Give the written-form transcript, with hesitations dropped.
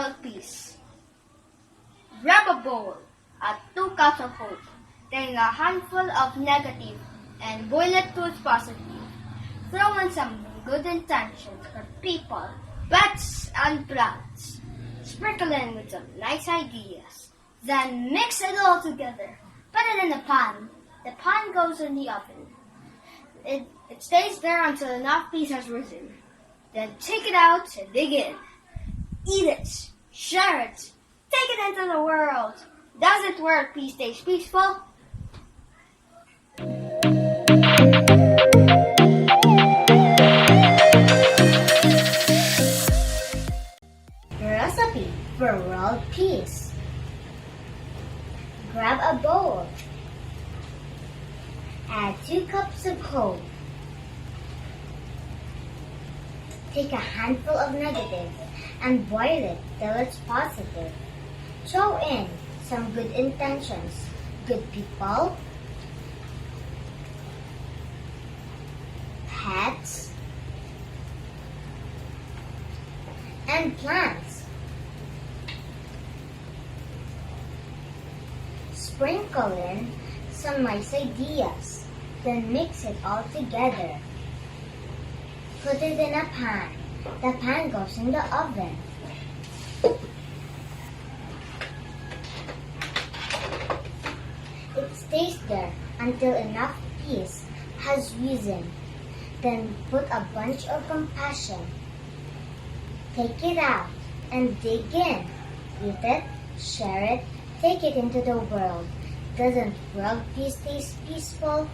world peace. Grab a bowl, add 2 cups of hope, then a handful of negative, and boil it to its positive. Throw in some good intentions for people, pets, and plants. Sprinkle in with some nice ideas. Then mix it all together. Put it in a pan. The pan goes in the oven. It stays there until enough peace has risen. Then take it out and dig in. Eat it. Share it. Take it into the world. Does it world peace stays peaceful? Recipe for world peace. Grab a bowl. Add 2 cups of hope. Take a handful of negative and boil it till it's positive. Throw in some good intentions, good people, pets, and plants. Sprinkle in some nice ideas, then mix it all together. Put it in a pan. The pan goes in the oven. It stays there until enough peace has risen. Then put a bunch of compassion. Take it out and dig in. Eat it, share it, take it into the world. Doesn't world peace taste peaceful?